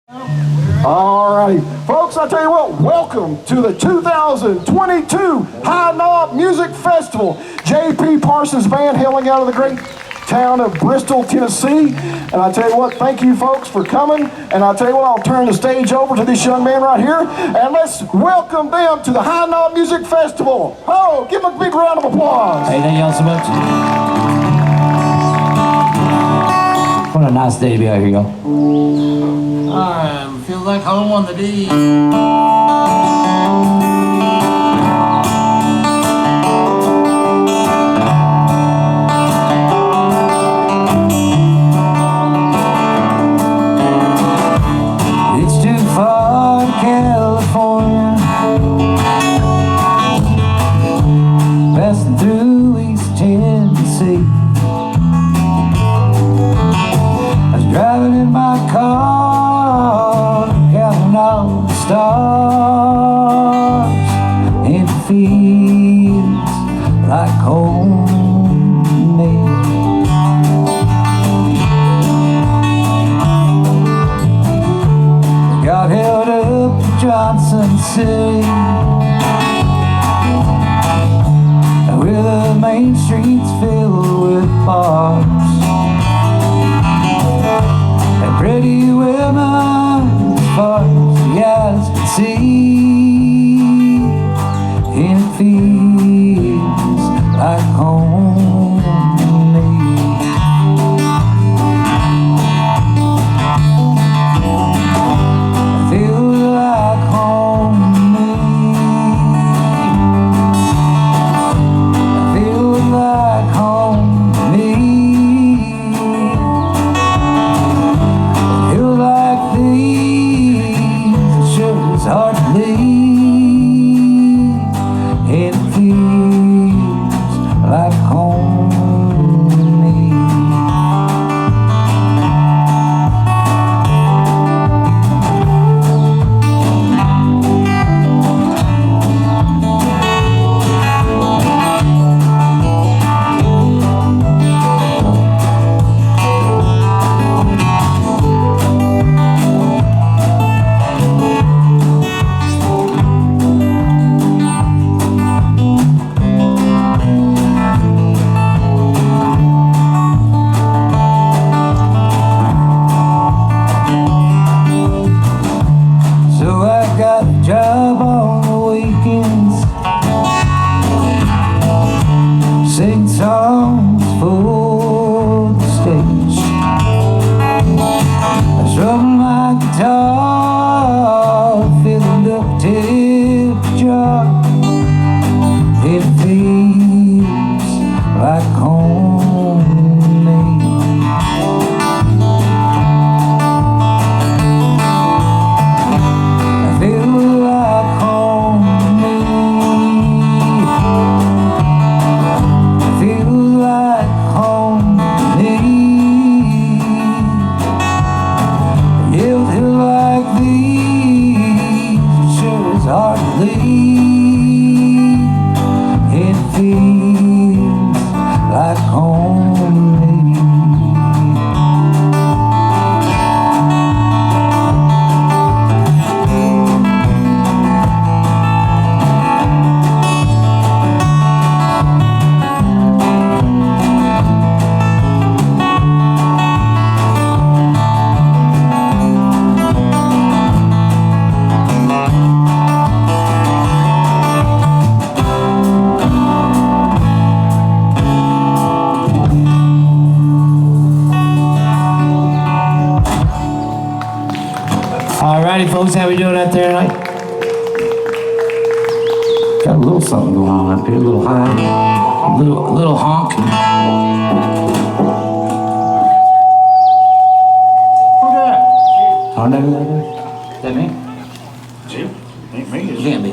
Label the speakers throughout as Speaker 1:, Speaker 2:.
Speaker 1: All righty. Folks, I tell you what, welcome to the 2022 High Knob Music Festival. J.P. Parsons Band hailing out of the great town of Bristol, Tennessee. And I tell you what, thank you folks for coming. And I tell you what, I'll turn the stage over to this young man right here. And let's welcome them to the High Knob Music Festival. Oh, give them a big round of applause.
Speaker 2: Hey, thank y'all so much. What a nice day to be out here, y'all.
Speaker 3: Feels like home on the D.
Speaker 2: It's too far to California, passing through East Tennessee. I was driving in my car, counting all the stars, and it feels like home to me. Got held up in Johnson City, where the main streets filled with bars and pretty women as far as the eyes can see, and it feels like home to me. It feels like home to me. It feels like home to me. It's hard to leave, and it feels like home to me. Job on the weekends, sing songs for the stage. I strum my guitar, feeling the tip jar. It feels like home to me. It feels like home to me. Alrighty, folks, how we doing out there tonight? Got a little something going on up here, a little high, a little honk.
Speaker 3: Who that?
Speaker 2: Oh, no, no, no. Is that me?
Speaker 3: You? Ain't me.
Speaker 2: It can't be.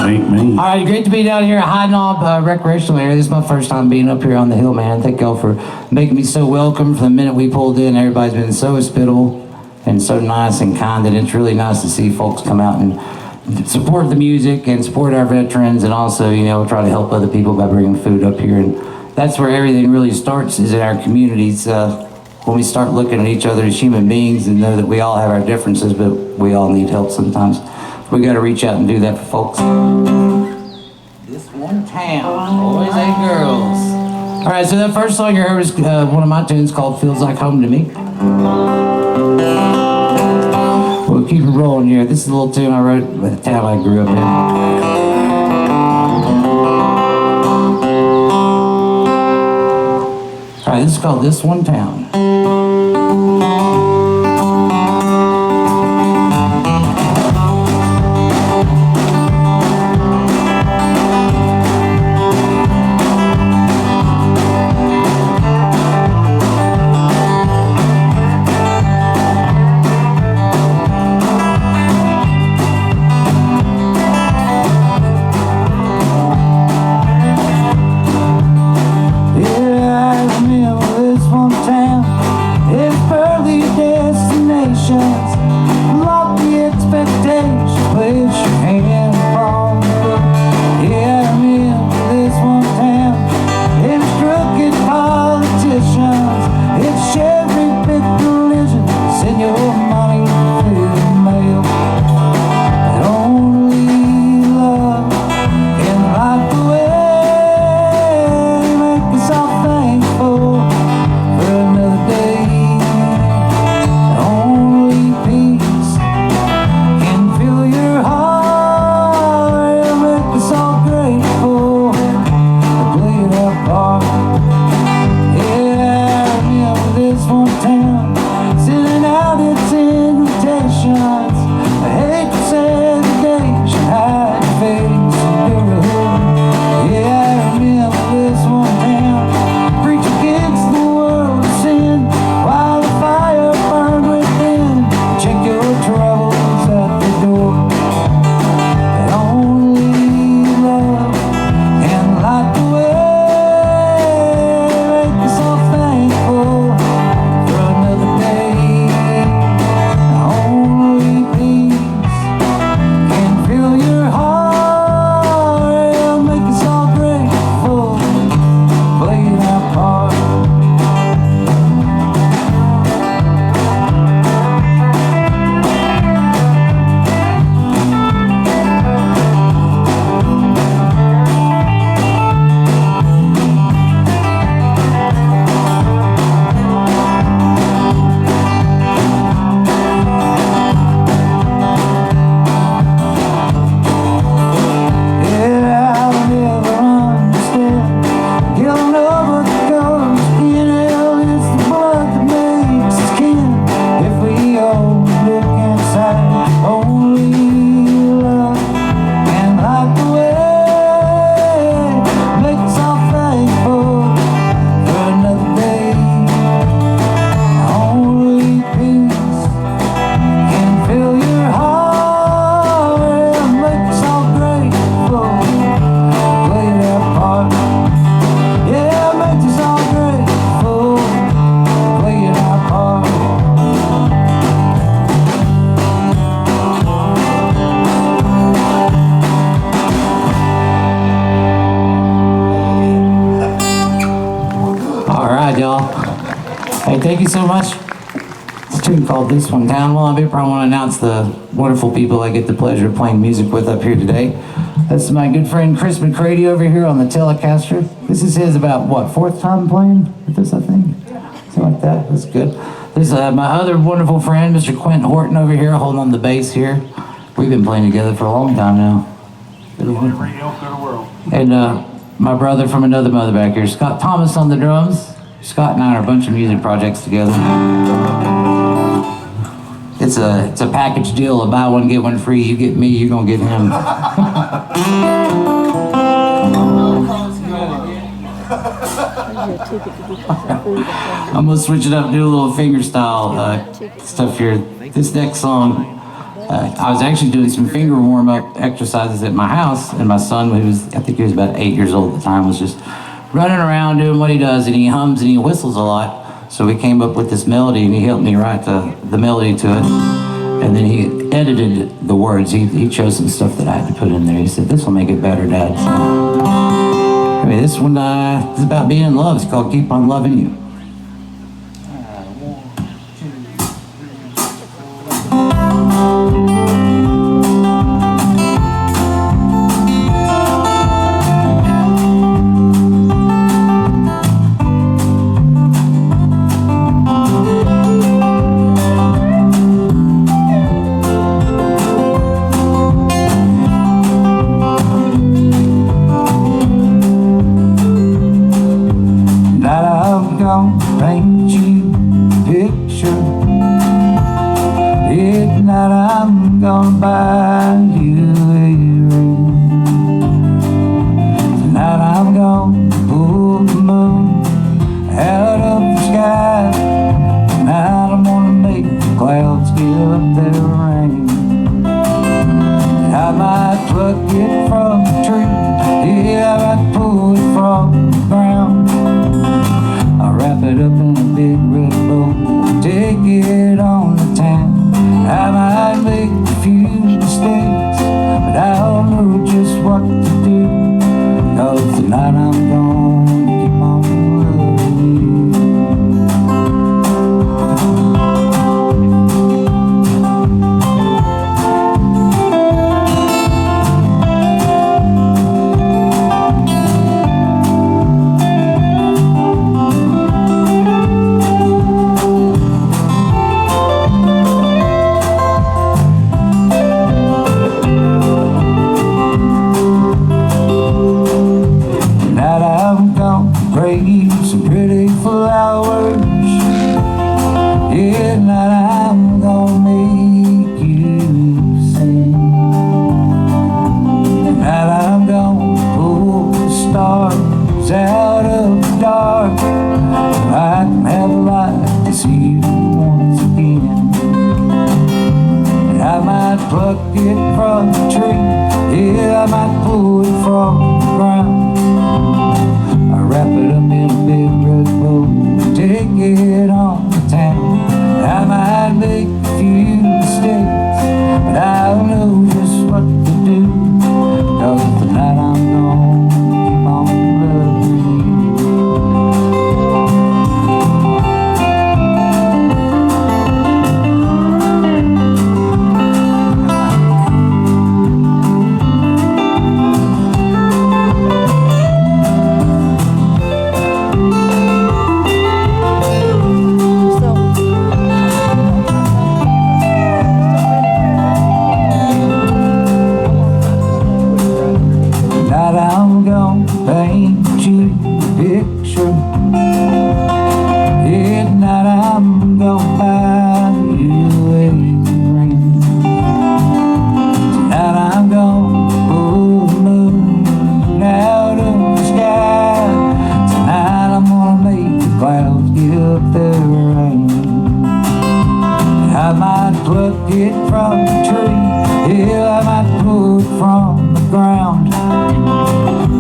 Speaker 3: Ain't me.
Speaker 2: Alright, great to be down here at High Knob recreational area. This is my first time being up here on the hill, man. Thank y'all for making me so welcome. From the minute we pulled in, everybody's been so hospitable and so nice and kind, and it's really nice to see folks come out and support the music and support our veterans, and also, you know, try to help other people by bringing food up here. And that's where everything really starts, is in our communities. when we start looking at each other as human beings and know that we all have our differences, but we all need help sometimes. We got to reach out and do that for folks. This one town, boys and girls. All right, so that first song you heard was one of my tunes called "Feels Like Home to Me." We'll keep it rolling here. This is a little tune I wrote with the town I grew up in. All right, this is called "This One Town." Thank you so much. It's a tune called "This One Town." Well, I probably want to announce the wonderful people I get the pleasure of playing music with up here today. That's my good friend Chris McCready over here on the Telecaster. This is his about, what, fourth time playing with this, I think? Something like that. That's good. There's my other wonderful friend, Mr. Quentin Horton over here, holding on the bass here. We've been playing together for a long time now. And my brother from another mother back here, Scott Thomas on the drums. Scott and I are a bunch of music projects together. It's a package deal, a buy one, get one free. You get me, you're gonna get him. I'm gonna switch it up, do a little finger style stuff here. This next song, I was actually doing some finger warm-up exercises at my house, and my son, who was, I think he was about 8 years old at the time, was just running around doing what he does, and he hums and he whistles a lot. So we came up with this melody, and he helped me write the melody to it. And then he edited the words. He chose some stuff that I had to put in there. He said, "This will make it better, Dad." So, I mean, this one is about being in love. It's called "Keep on Loving You." gonna paint you a picture. Tonight I'm gonna buy you a ring. Tonight I'm gonna pull the moon out of the sky. Tonight I'm gonna make the clouds give up their rain. I might pluck it from the tree, yeah, I might pull it from the ground. I'll wrap it up in a big red bow, take it on to town. I might make a few mistakes, but I'll know just what to do, 'cause tonight I'm gonna keep on loving you. Some pretty flowers. Yeah, tonight I'm gonna make you sing. Tonight I'm gonna pull the stars out of the dark, so I can have a light to see you once again. And I might pluck it from the tree, yeah, I might pull it from the ground. Wrap it up in a big red bow, take it on to town. I might make a few mistakes, but I'll know just what to do, 'cause tonight I'm gonna keep on loving you. I'm gonna paint you a picture. Yeah, tonight I'm gonna buy you a ring. Tonight I'm gonna pull the moon out of the sky. Tonight I'm gonna make the clouds give up their rain. I might pluck it from the tree, yeah, I might pull it from the ground.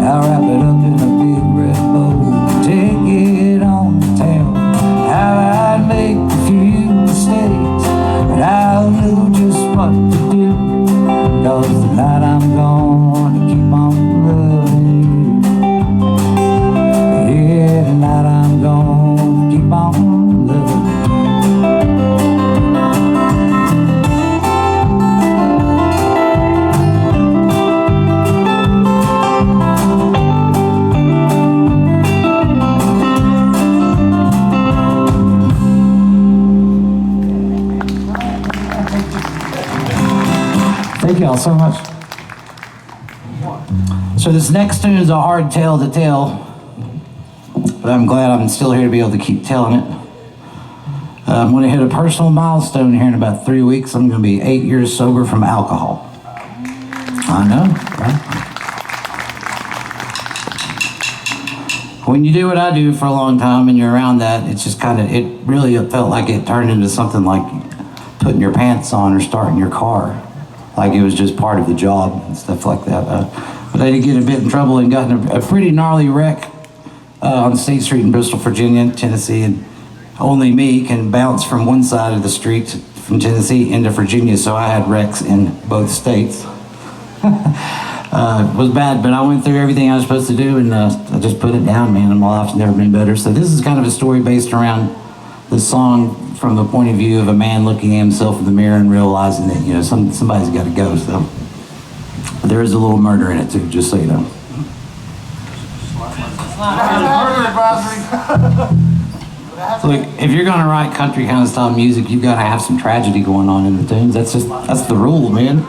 Speaker 2: I'll wrap it up in a big red bow, take it on to town. I might make a few mistakes, but I'll know just what to do, 'cause tonight I'm gonna keep on loving you. Yeah, tonight I'm gonna keep on loving you. Thank y'all so much. So this next tune is a hard tale to tell, but I'm glad I'm still here to be able to keep telling it. I'm going to hit a personal milestone here in about 3 weeks. I'm going to be 8 years sober from alcohol. I know, right? When you do what I do for a long time and you're around that, it's just kind of, it really felt like it turned into something like putting your pants on or starting your car. Like it was just part of the job and stuff like that. But I did get a bit in trouble and got in a pretty gnarly wreck on State Street in Bristol, Virginia, Tennessee. And only me can bounce from one side of the street from Tennessee into Virginia, so I had wrecks in both states. It was bad, but I went through everything I was supposed to do, and I just put it down, man, and my life's never been better. So this is kind of a story based around the song from the point of view of a man looking at himself in the mirror and realizing that, you know, somebody's got to go. So but there is a little murder in it too, just so you know.
Speaker 3: Murder advisory.
Speaker 2: Look, if you're gonna write country kind of style music, you've got to have some tragedy going on in the tunes. That's the rule, man.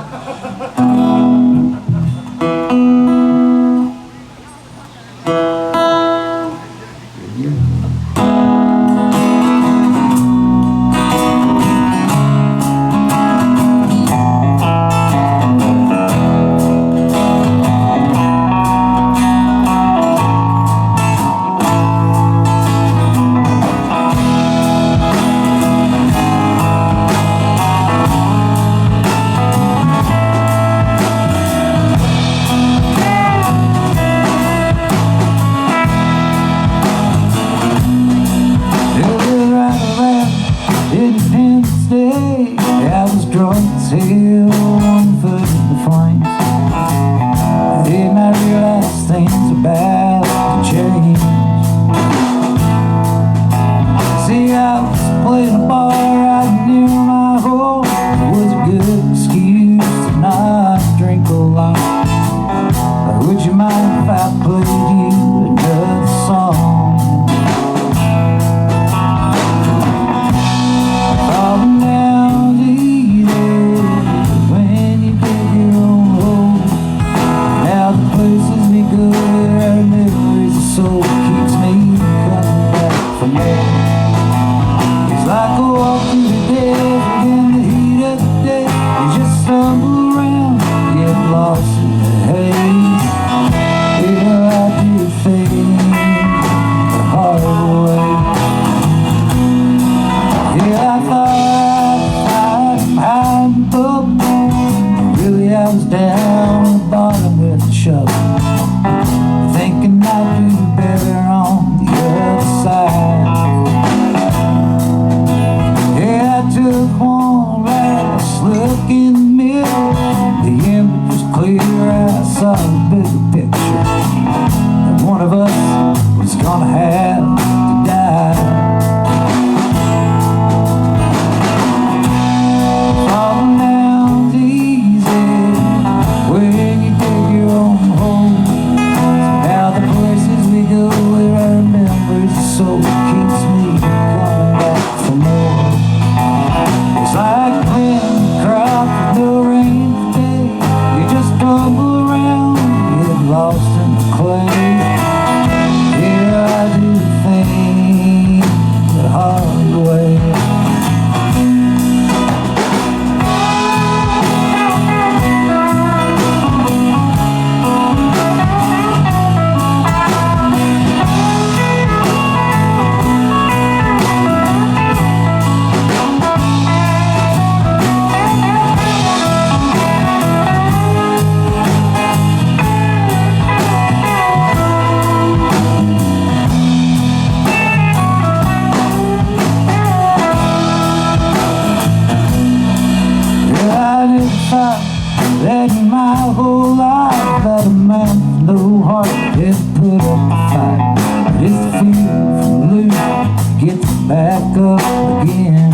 Speaker 2: back up again.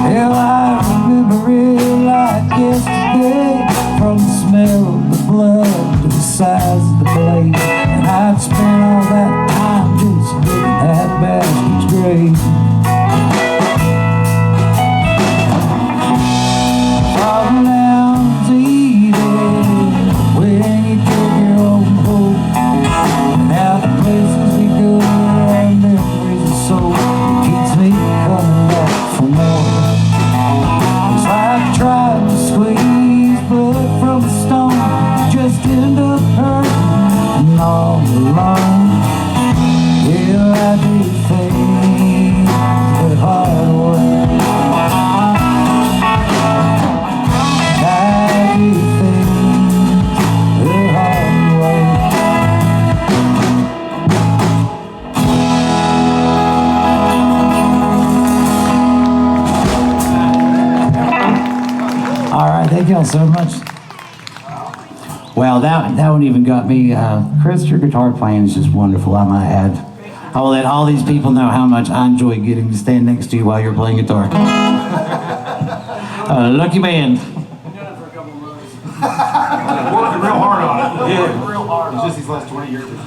Speaker 2: Hell, I remember it like yesterday, from the smell of the blood to the size of the blade. And I'd spent all that time just digging that bastard's grave. Falling down's easy when you dig your own hole. And now the places we go are memories of soul. It keeps me coming back for more. It's like trying to squeeze blood from a stone, just end up hurting and all alone. Yeah, I do things the hard way. I do things the hard way. All right, thank y'all so much. Well, that one even got me. Chris, your guitar playing is just wonderful, I might add. I will let all these people know how much I enjoy getting to stand next to you while you're playing guitar. Lucky man.
Speaker 3: Working real hard on it. Yeah. Real hard. It's just these last 20 years or so.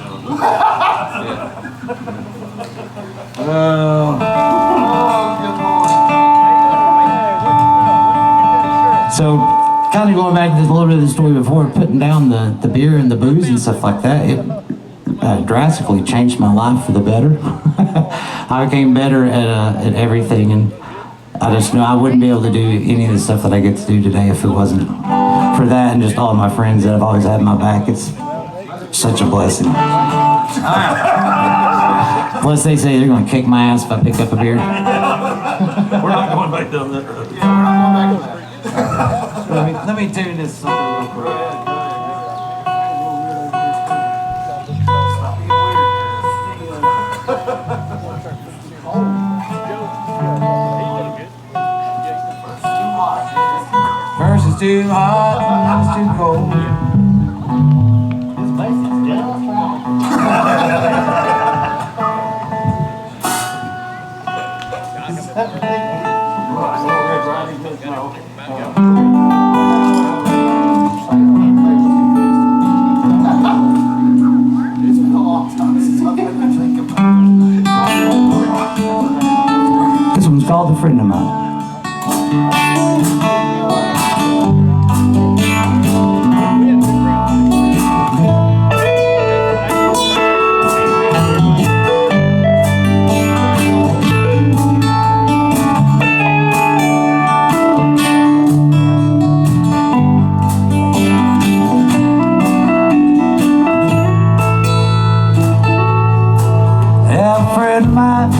Speaker 2: So, kind of going back to a little bit of the story before, putting down the beer and the booze and stuff like that, it drastically changed my life for the better. I became better at everything, and I just knew I wouldn't be able to do any of the stuff that I get to do today if it wasn't for that and just all my friends that have always had my back. It's such a blessing. Plus, they say they're going to kick my ass if I pick up a beer.
Speaker 3: We're not going back down that road.
Speaker 1: Yeah, we're not going back to that.
Speaker 2: Let me tune this something real quick. First it's too hot, then it's too cold. This one's called A Friend of Mine. A friend of mine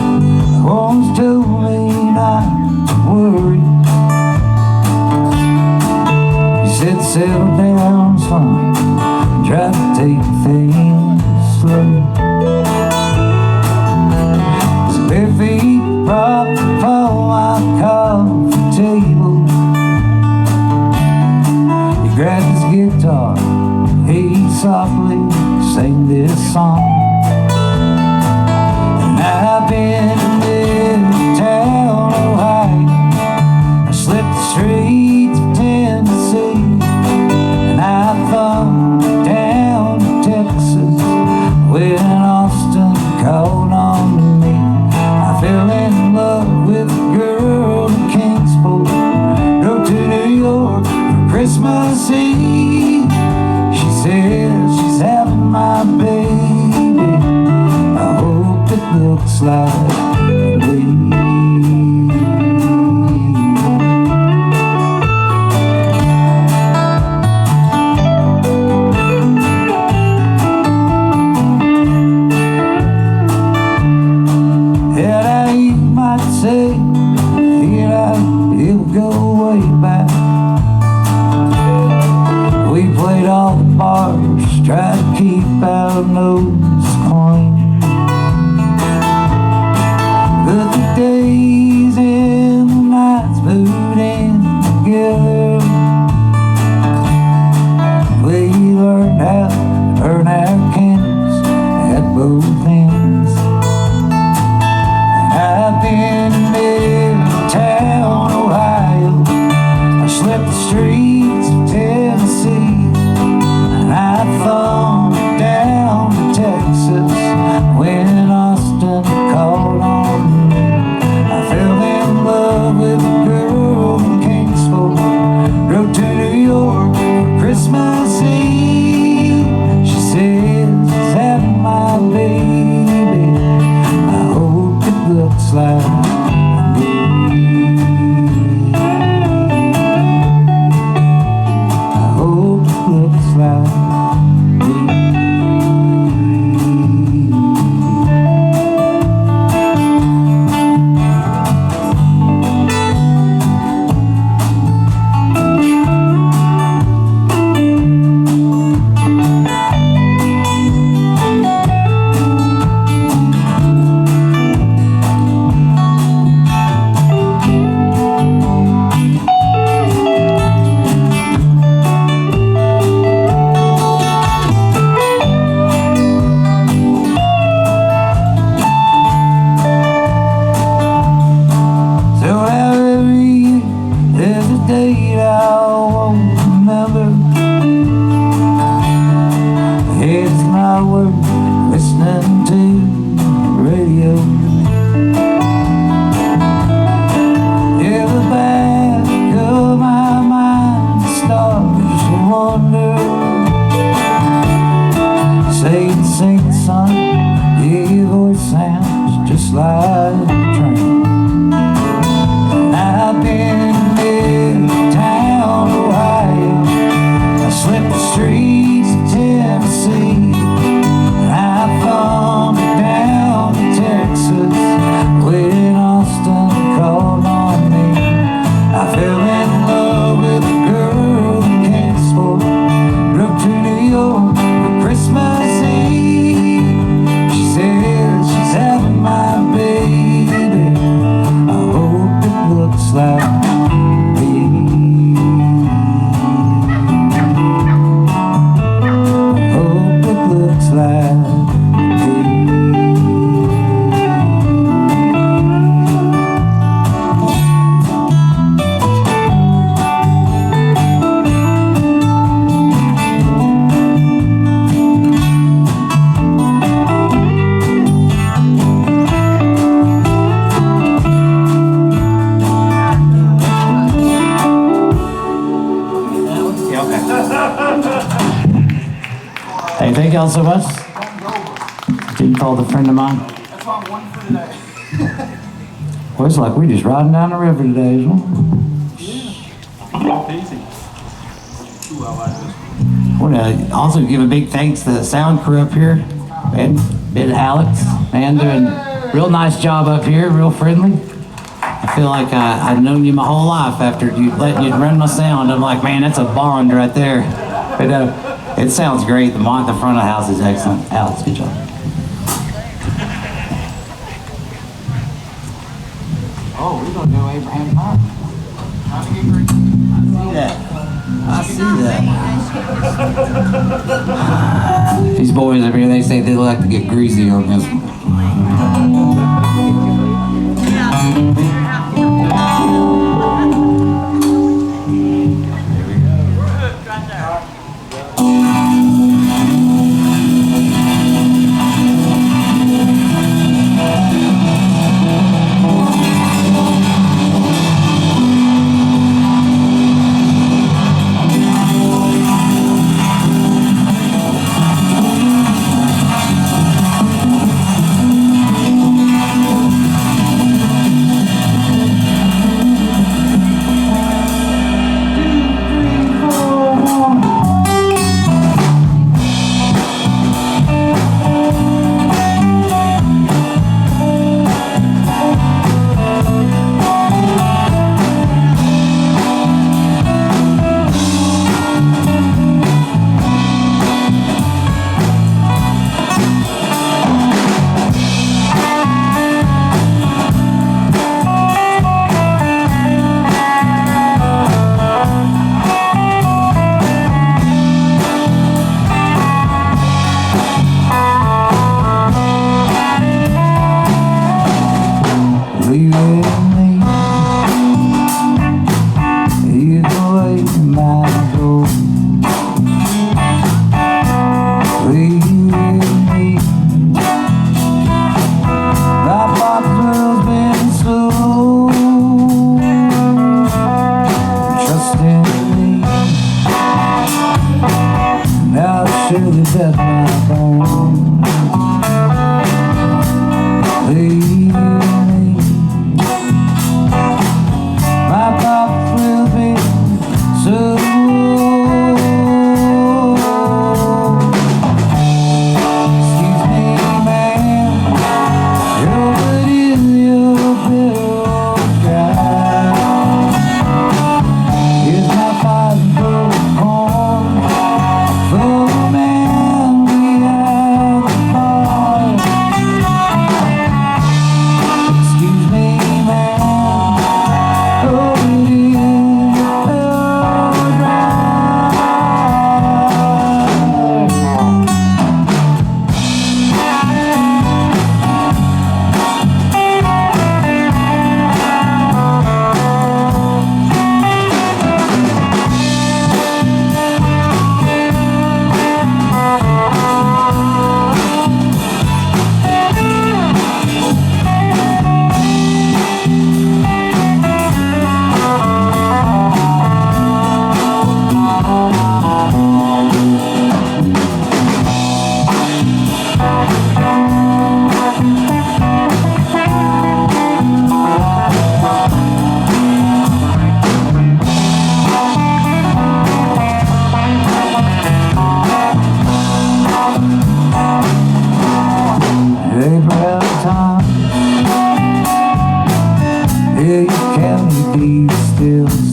Speaker 2: once told me not to worry. He said settle down, son, try to take things slow. So if he brought the pole my coffee table, he grabbed his guitar, he softly sang this song. I've been in Middletown, Ohio. I slipped the streets of Tennessee, and I thumbed down to Texas when Austin called on to me. I fell in love with a girl in Kingsport, drove to New York for Christmas Eve. She says she's having my baby. I hope it looks like me. And I might say, it'll go way back. We played all the bars, tried to keep our nose clean. like a train. And I've been midtown Ohio, I slipped the streets of Tennessee, and I thumbed it down to Texas when Austin called on me. I fell in love with a girl in Cansport, drove to New York for Christmas Eve. She said she's having my baby. I hope it looks like me. I hope it looks like me. Hey, thank y'all so much. Jim called a friend of mine.
Speaker 1: That's why I'm one for today.
Speaker 2: Well, it's like we're just riding down the river today, isn't it?
Speaker 3: Easy. Ooh, I like this.
Speaker 2: I want to also give a big thanks to the sound crew up here, and Alex, man, doing a real nice job up here, real friendly. I feel like I've known you my whole life after letting you run my sound. I'm like, man, that's a bond right there. But it sounds great. The front of the house is excellent. Alex, good job. Oh, we're gonna go Abraham Park. I see that. These boys up here, they say they like to get greasy on this one.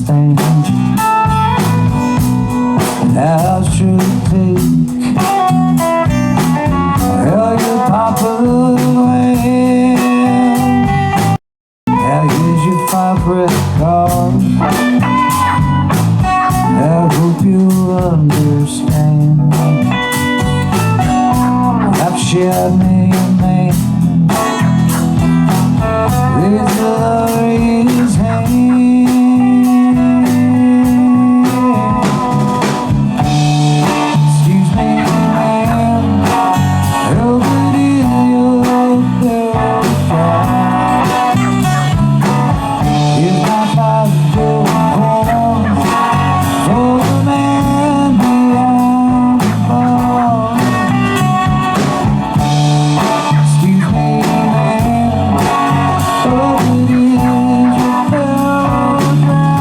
Speaker 2: understand. And how should it take? Well, your papa land. Now here's your 5 card. I hope you'll understand. I've shared many a man with love in his hand. Excuse me, man, help it in your barrel fire. If my father goes home for the man beyond the bar. Excuse me, man, but it is your barrel dry.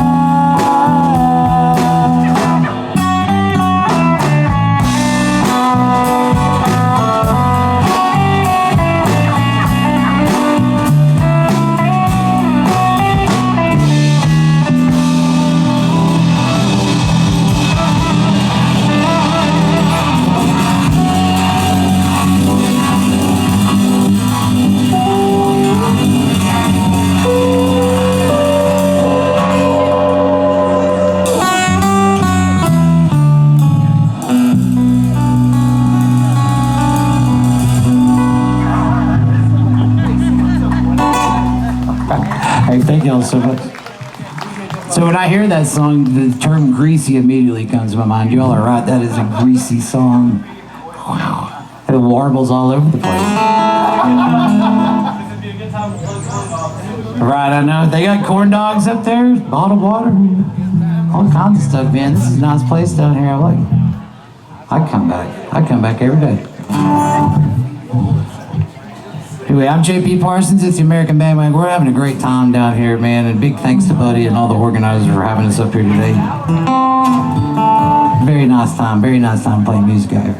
Speaker 2: Hey, thank y'all so much. So when I hear that song, the term greasy immediately comes to my mind. Y'all are right, that is a greasy song. Wow. It warbles all over the place. Right, I know. They got corn dogs up there, bottled water, all kinds of stuff, man. This is a nice place down here. I like it. I come back every day. Anyway, I'm JP Parsons. It's the American Bandwagon. We're having a great time down here, man. And big thanks to Buddy and all the organizers for having us up here today. Very nice time playing music out here.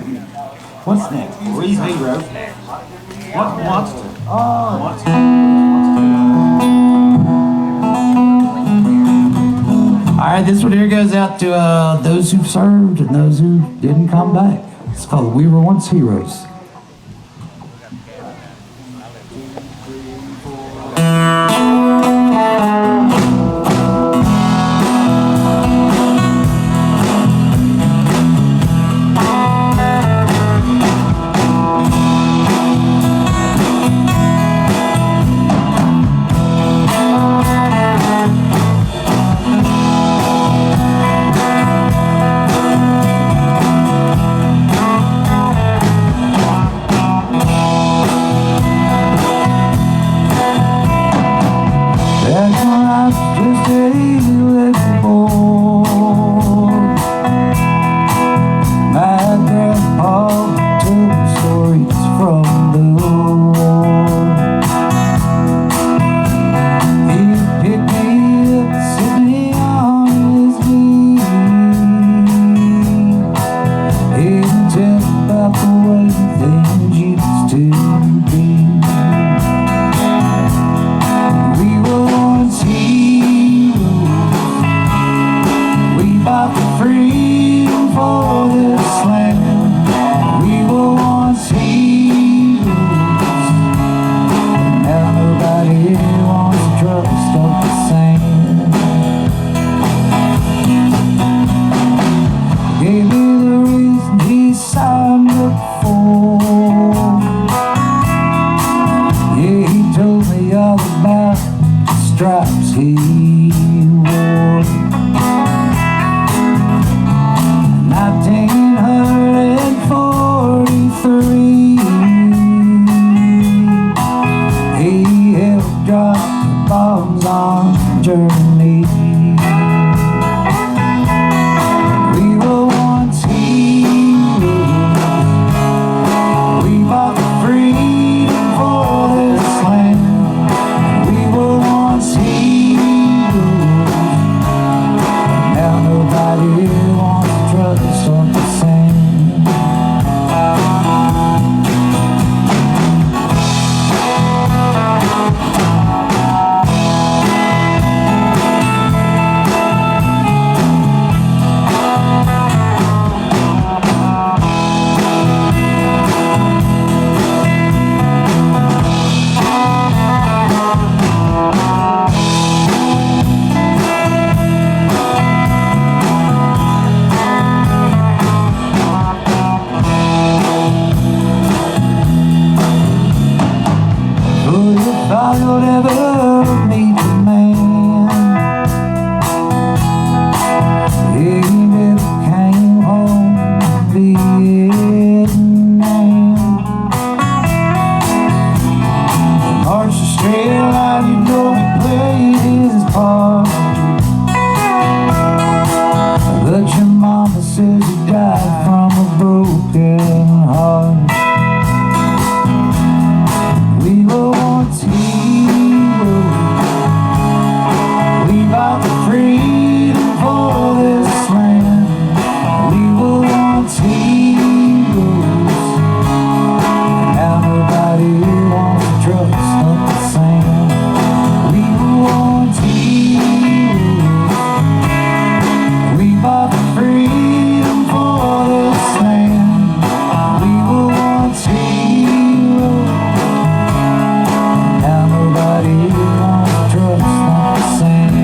Speaker 2: What's next?
Speaker 3: Breeze Hero. What wants to? Wants to.
Speaker 2: All right, this one here goes out to those who served and those who didn't come back. It's called We Were Once Heroes. Stripes he wore. 1943, he helped drop the bombs on Germany. We were once heroes. We fought for freedom for this land. We were once heroes. Now nobody wants to trust on the sand. thought you'll never meet the man. He never came home from Vietnam. Marched a straight line, you know he played his part. But your mama says he died from a broken heart. We were once heroes. We fought for freedom for this land. We were once heroes. Now nobody wants to trust up the sand. We were once heroes. We fought for freedom for this land. We were once heroes. Now nobody wants to trust like the sand.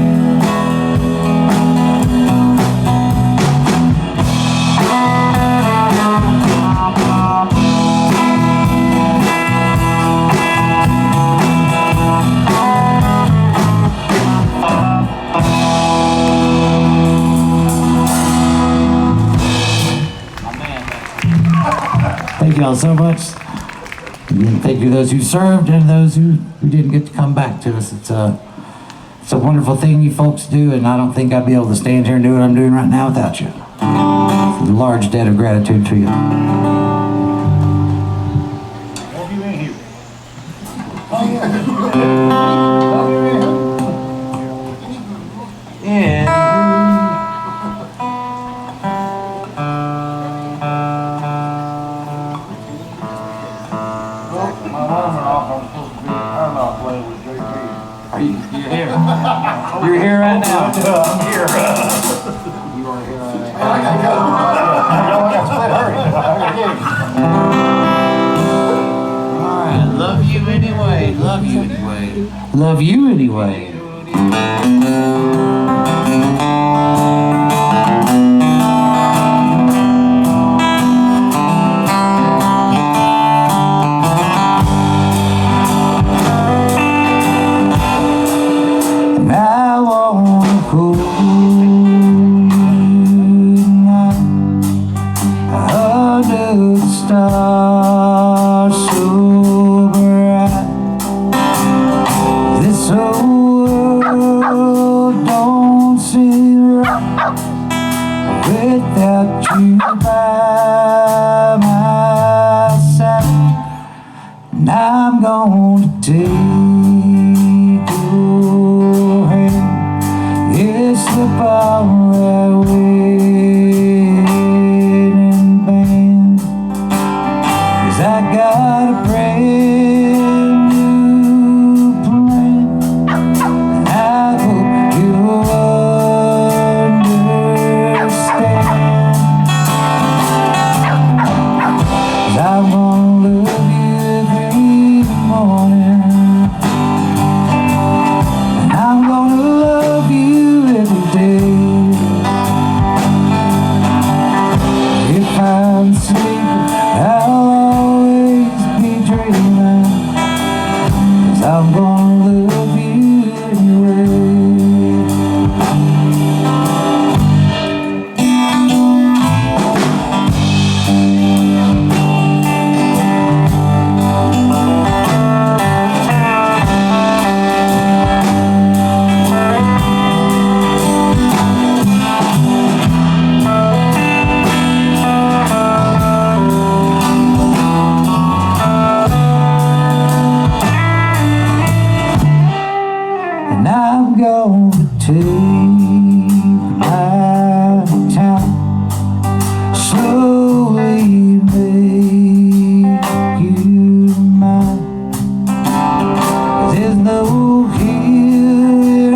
Speaker 2: Thank you all so much. And thank you to those who served and those who didn't get to come back to us. It's a wonderful thing you folks do, and I don't think I'd be able to stand here and do what I'm doing right now without you. It's a large debt of gratitude to you.
Speaker 3: Love you in here.
Speaker 1: My alarm went off. I'm supposed to be not playing with JP.
Speaker 2: You're here. You're here right now.
Speaker 1: I'm here.
Speaker 2: You are here right now.
Speaker 1: I gotta go. I got split. Hurry. I gotta get him.
Speaker 2: All right. Love you anyway. Love you anyway. Love you anyway. Stars so bright. This whole world don't seem right without you by my side. And I'm gonna take your hand, yes, slip on that wedding band. I got a brand new plan, and I hope you understand. 'Cause I'm gonna love you every morning, and I'm gonna love you every day. If I'm sleeping, I'll I'm gonna love you anyway. And I'm gonna take my time, slowly make you mine. 'Cause there's no hill that I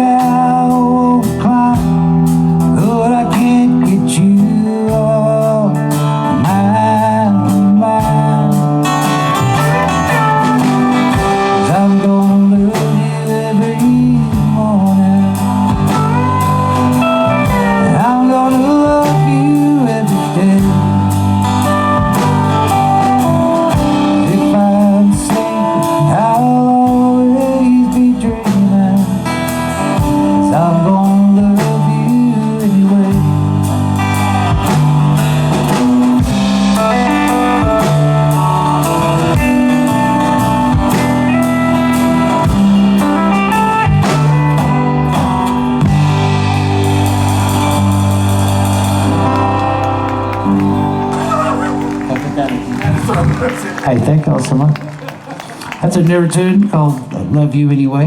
Speaker 2: won't climb, Lord, I can't get you off my mind. 'Cause I'm gonna love you every morning, and I'm gonna love you every day. If I'm sleeping, I'll always That's a newer tune called Love You Anyway.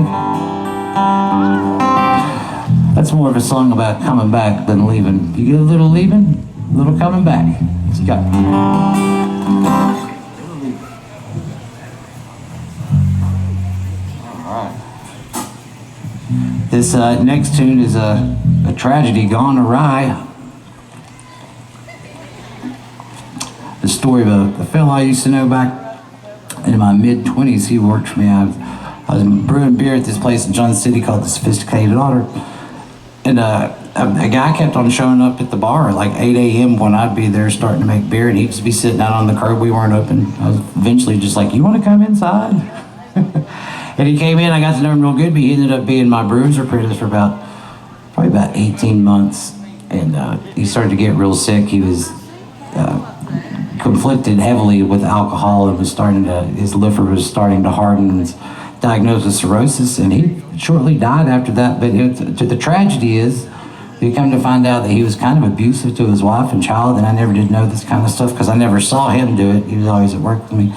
Speaker 2: That's more of a song about coming back than leaving. You get a little leaving, a little coming back. Let's go. This next tune is a tragedy gone awry. The story of a fellow I used to know back in my mid-20s. He worked for me. I was brewing beer at this place in Johnson City called the Sophisticated Otter. And a guy kept on showing up at the bar at like 8 a.m. when I'd be there starting to make beer, and he'd just be sitting out on the curb. We weren't open. I was eventually just like, you want to come inside? And he came in, I got to know him real good, but he ended up being my bruiser apprentice for probably about 18 months. And he started to get real sick. He was conflicted heavily with alcohol and his liver was starting to harden and was diagnosed with cirrhosis, and he shortly died after that. But the tragedy is, we come to find out that he was kind of abusive to his wife and child, and I never did know this kind of stuff because I never saw him do it. He was always at work with me.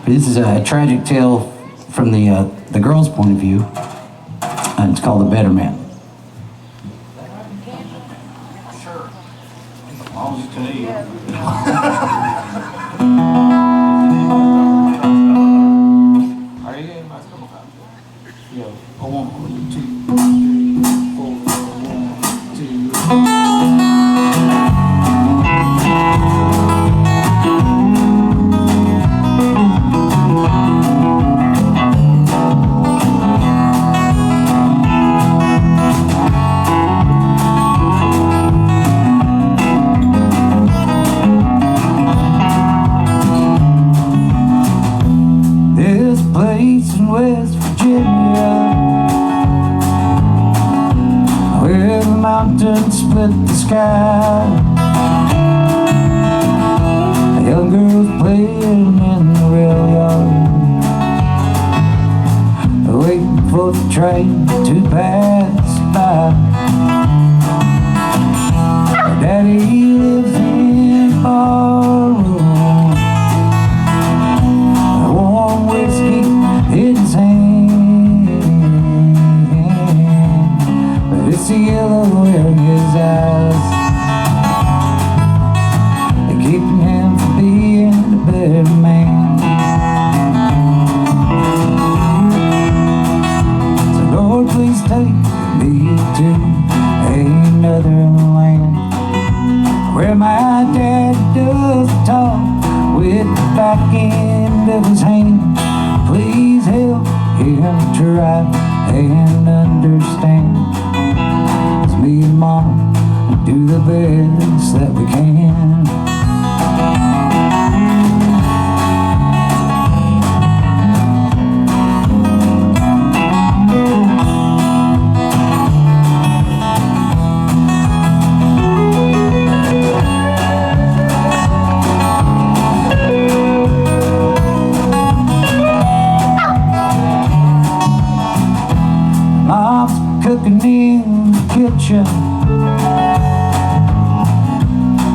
Speaker 2: But this is a tragic tale from the girl's point of view, and it's called The Better Man.
Speaker 3: Sure. I'll just tell you. Are you getting my couple times? Yeah. 1, 2, 3, 4,
Speaker 2: West Virginia, where the mountains split the sky. Young girls playing in the rail yard, waiting for the train to pass by. Daddy lives in Barroom, warm whiskey in his hand, but it's the yellow in his eyes that keeping him from being a better man. So Lord, please take me to another land where my dad does talk with the back end of his hand. Please help him try and understand. As me and Mom do the best that we can. Cooking in the kitchen,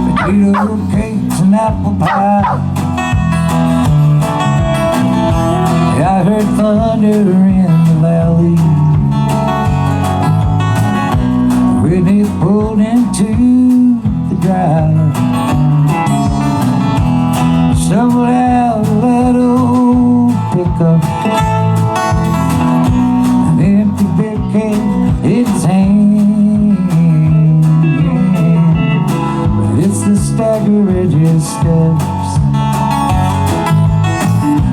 Speaker 2: potato cakes and apple pie. Yeah, I heard thunder in the valley when it pulled into the drive. Stumbled out of that old pickup, an empty beer can in his hand, but it's the staggered steps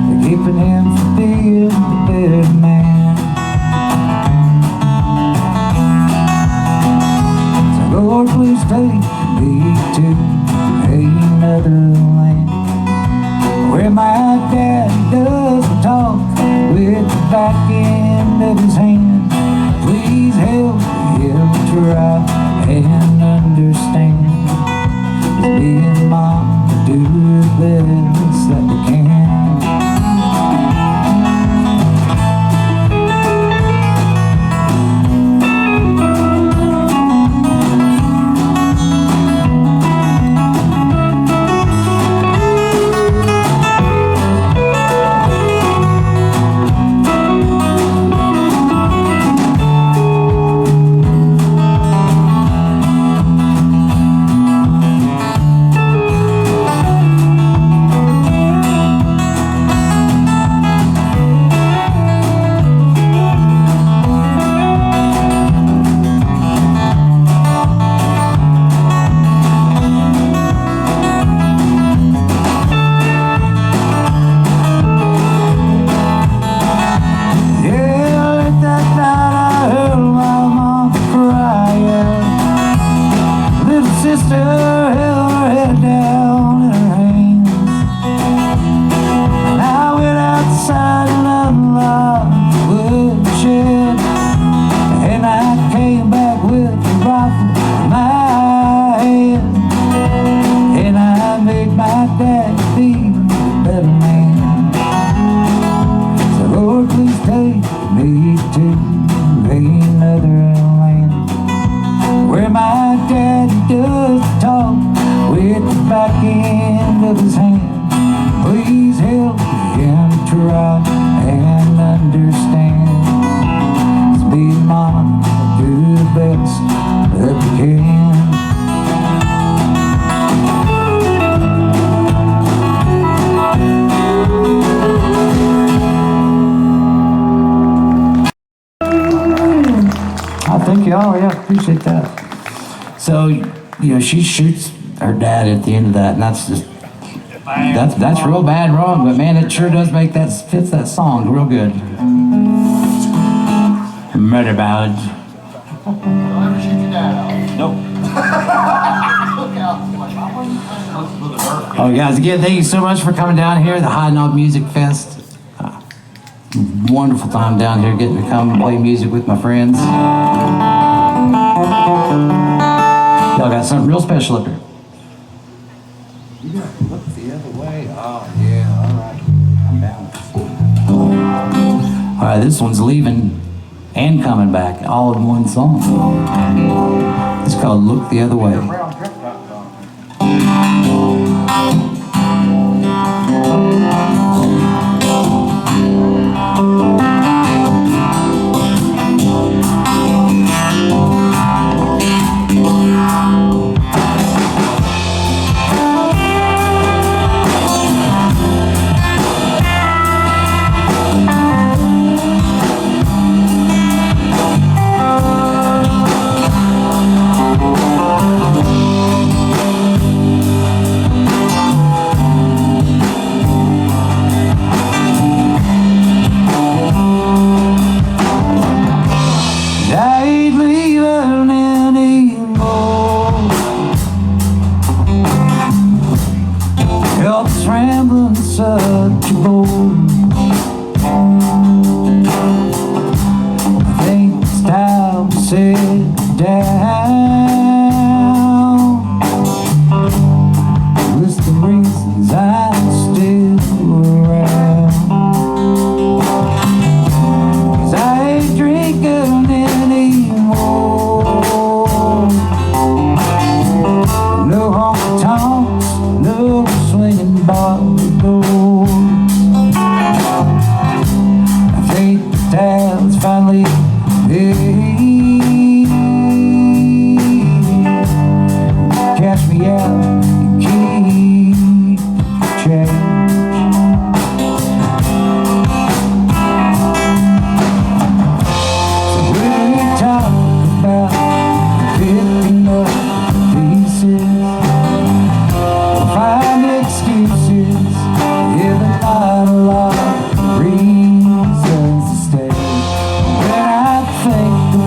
Speaker 2: that keeping him from being a better man. So Lord, please take me to another land where my dad doesn't talk with the back end of his hand. Please help him try and understand. As me and Mom do the best that we can. thank y'all. Yeah, appreciate that. So, you know, she shoots her dad at the end of that, and that's just that's real bad wrong. But man, it sure does make that fits that song real good. Murder ballads.
Speaker 1: Don't ever shoot your dad out.
Speaker 3: Nope.
Speaker 1: Look out.
Speaker 2: Oh, guys, again, thank you so much for coming down here, the High Knob Music Fest. Wonderful time down here getting to come and play music with my friends. Y'all got something real special up here.
Speaker 3: You gotta look the other way. Oh, yeah, all right. I'm down.
Speaker 2: All right, this one's leaving and coming back all in one song. It's called Look the Other Way. Rambling such a bore. I think it's time to sit down. List the reasons I'm still around. 'Cause I ain't drinking anymore. No honky tonks, no swinging bottle doors. I think the town's finally here. Cash me out and keep change. So when we talk about picking up the pieces, find excuses, give not a lot of reasons to stay. When I think the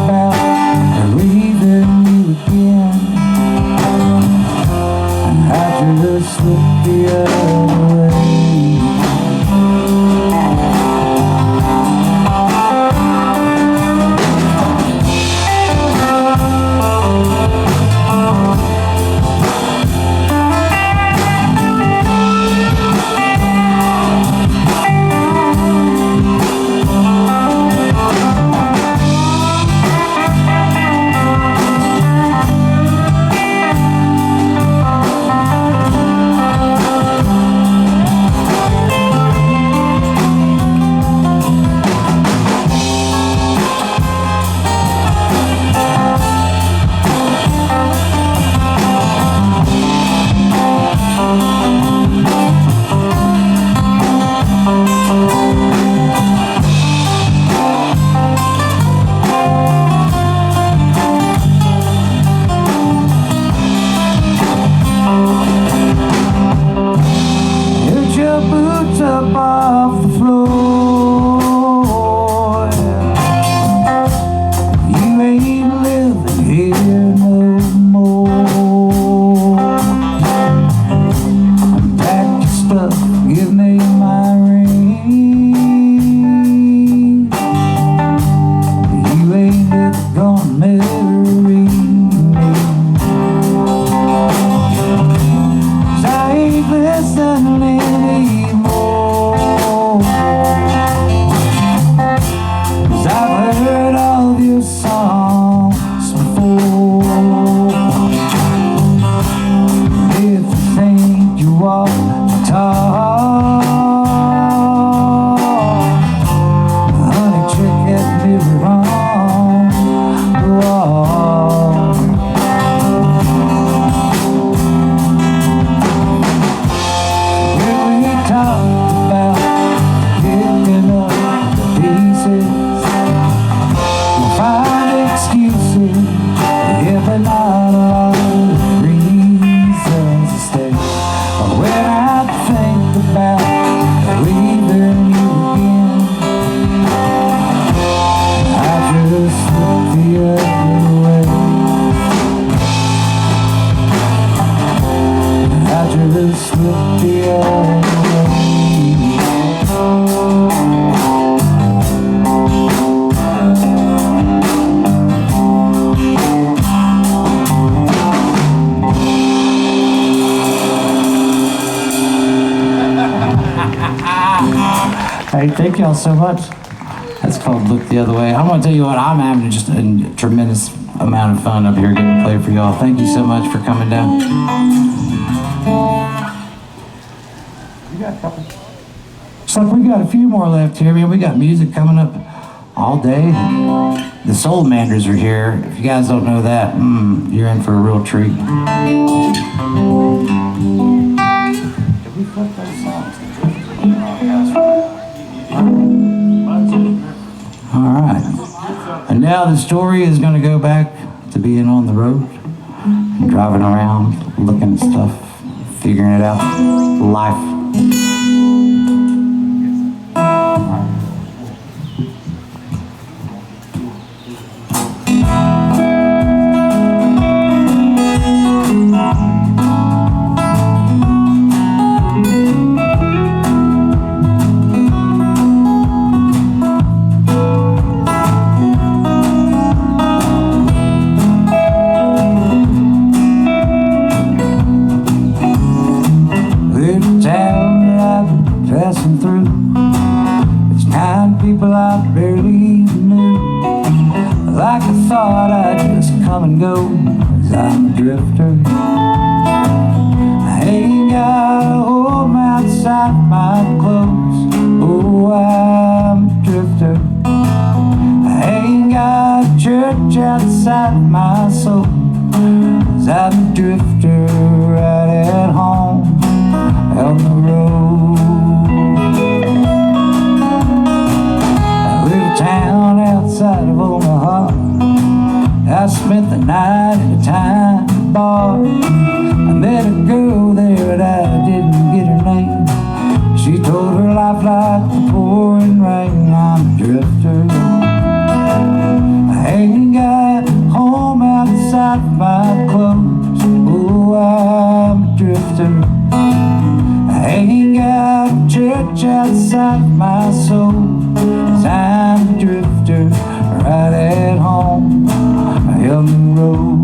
Speaker 2: Thank y'all so much. That's called Look the Other Way. I'm gonna tell you what, I'm having just a tremendous amount of fun up here getting to play for y'all. Thank you so much for coming down. You got a couple. Looks like we got a few more left here. Man, we got music coming up all day. The Soul Manders are here. If you guys don't know that, you're in for a real treat. Did we flip those songs? All right. And now the story is going to go back to being on the road, driving around, looking at stuff, figuring it out. Life. People I barely even knew. Like I thought I'd just come and go, 'cause I'm a drifter. I ain't got a home outside my clothes. Oh, I'm a drifter. I ain't got a church outside my soul, 'cause I'm a drifter right at home on the road. Town outside of Omaha, I spent the night at a time bar. I met a girl there but I didn't get her name. She told her life like the pouring rain. I'm a drifter. I ain't got a home outside my clothes. Oh, I'm a drifter. I ain't got a church outside my soul, 'cause I'm a drifter right at home on the road.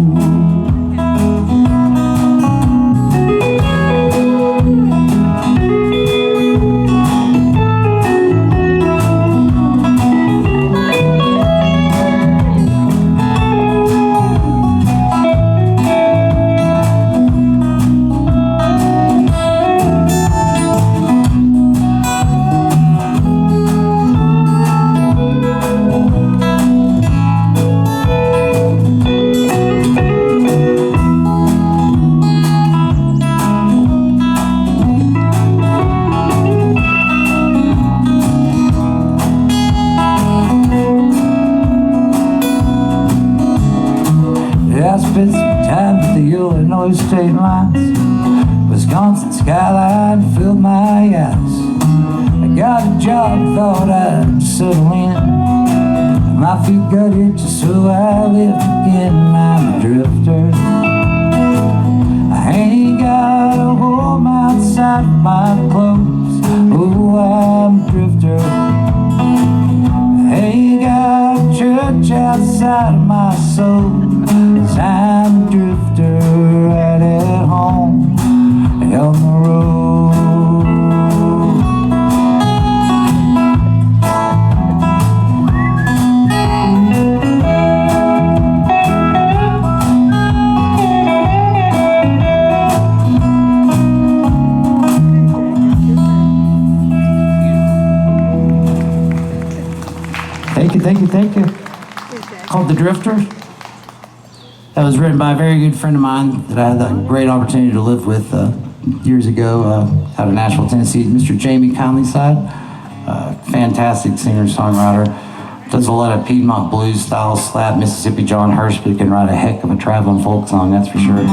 Speaker 2: I spent some time at the Illinois state lines. Wisconsin skyline filled my eyes. I got a job, thought I'd settle in. My feet got itchy, so I left again. I'm a drifter. I ain't got a home outside my clothes. Oh, I'm a drifter. I ain't got a church outside of my soul, 'cause I'm a drifter right at home on the road. Thank you. Called The Drifters. That was written by a very good friend of mine that I had the great opportunity to live with years ago out of Nashville, Tennessee, Mr. Jamie Conleyside. Fantastic singer-songwriter. Does a lot of Piedmont blues style slap, Mississippi John Hurst, but he can write a heck of a traveling folk song, that's for sure.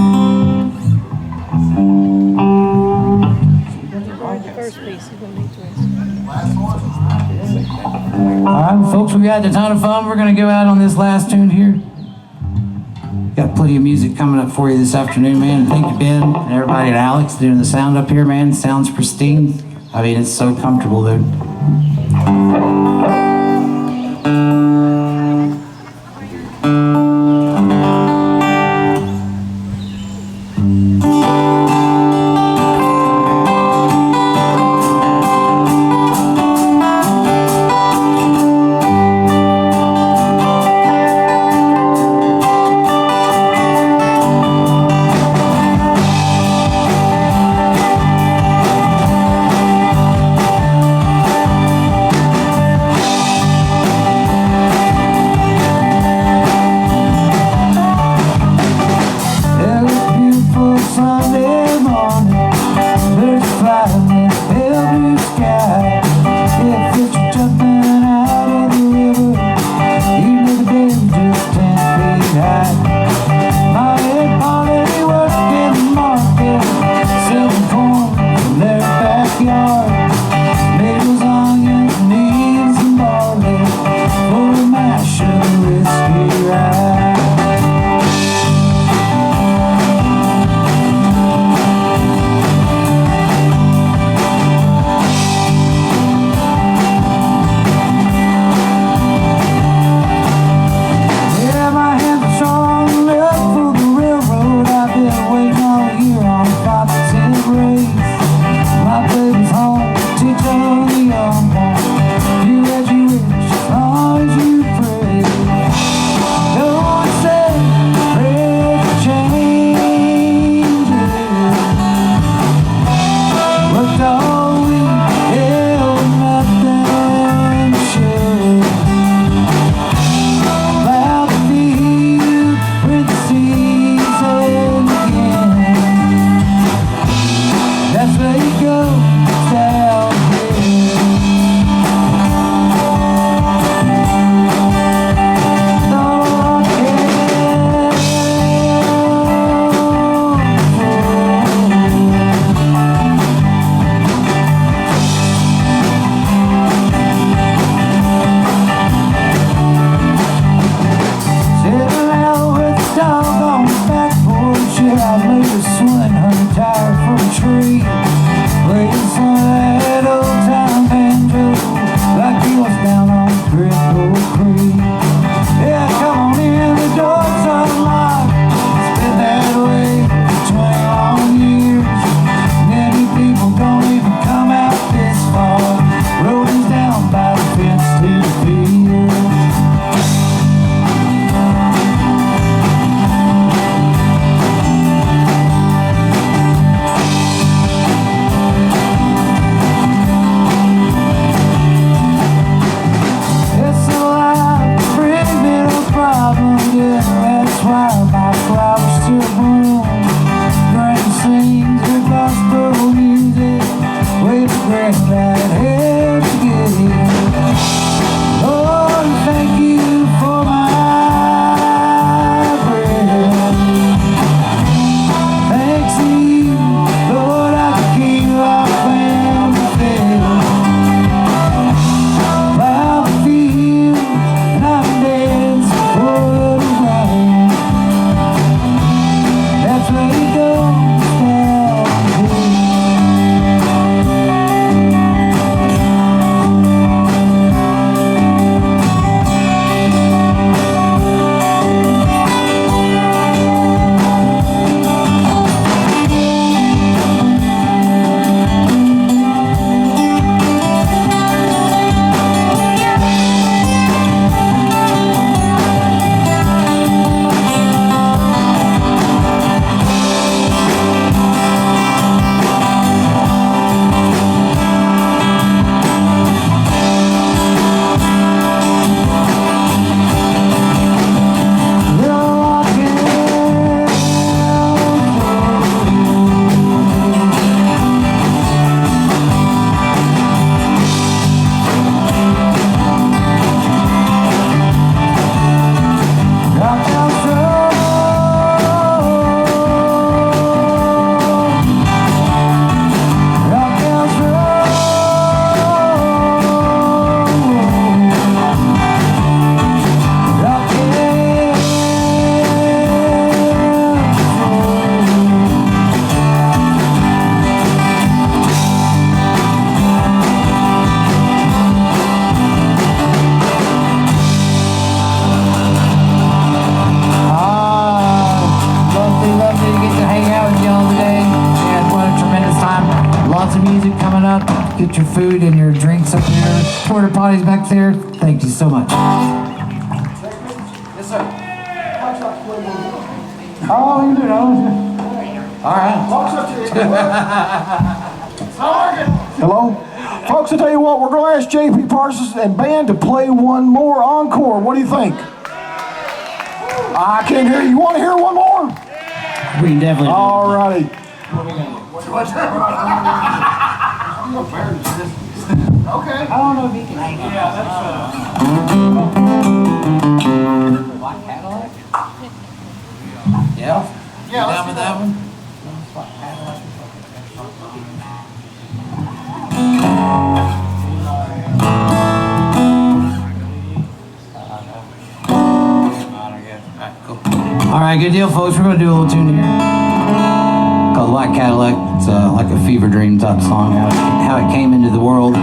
Speaker 2: Alright, folks, we had a ton of fun. We're going to go out on this last tune here. Got plenty of music coming up for you this afternoon, man. Thank you, Ben, and everybody at Alex doing the sound up here, man. Sounds pristine. I mean, it's so comfortable, dude. Get your food and your drinks up there. Porta potties back there. Thank you so much.
Speaker 3: Yes, sir.
Speaker 1: Oh, you do know.
Speaker 3: All right.
Speaker 1: Hello? Folks, I tell you what, we're going to ask J.P. Parsons and band to play one more encore. What do you think? I can't hear you. You want to hear one more?
Speaker 2: We can definitely.
Speaker 1: All righty.
Speaker 3: Okay.
Speaker 2: I don't know if he can.
Speaker 3: Yeah, that's
Speaker 2: Black Cadillac? Yeah.
Speaker 3: Yeah,
Speaker 2: You down with that one? All right, good deal, folks. We're gonna do a little tune here called White Cadillac. It's like a fever dream type song, how it came into the world.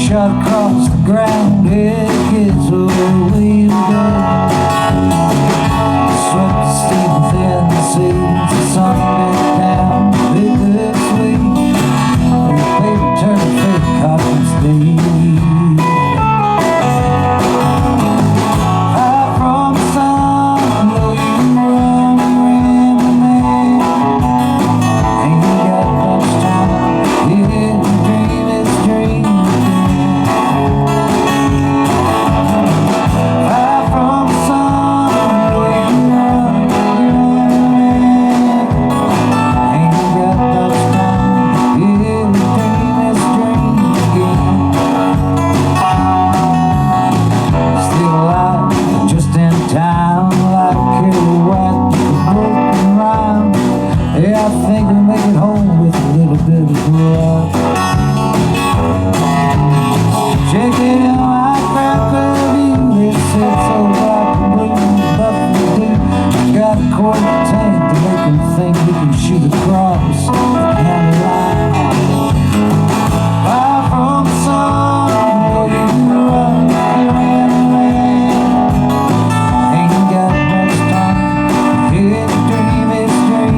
Speaker 2: Shot across the ground, it gets away to go. Swept the steam within the seas, the sun went down, bittersweet. And the paper turned fake cotton's deep. High from the sun, though you run around the man. Ain't got much time, yeah, dream is dream. I think we make it home with a little bit of luck. Check it out, my cracker view. It sits over like a blue buffalo do. Got a quarter tank to make them think we can shoot across the county line. Far from the sun, where you run, ain't got much time. Yeah, the dream is dream.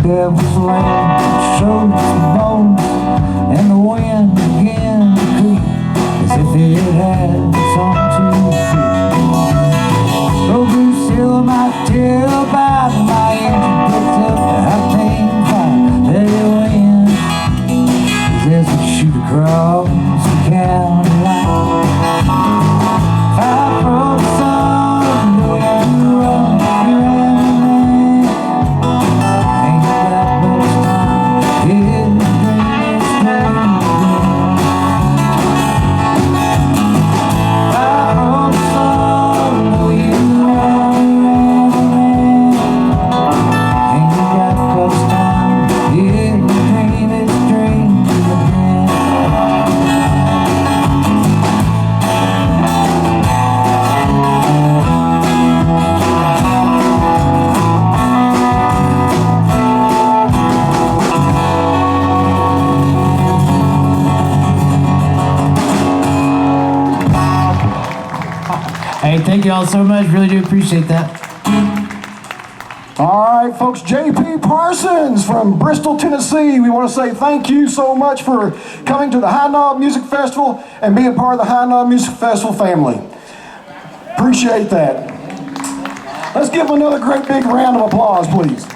Speaker 2: Devil's land shows the bones and the wind began to creep as if it had something to feed. Though Bruce Hill might tell about my engine picked up the high pain fire that it went as we shoot across the county line. Fire from the sun, no you run, you ran. Fire from y'all so much. Really do appreciate that.
Speaker 1: All right, folks, J.P. Parsons from Bristol, Tennessee. We want to say thank you so much for coming to the High Knob Music Festival and being part of the High Knob Music Festival family. Appreciate that. Let's give him another great big round of applause, please.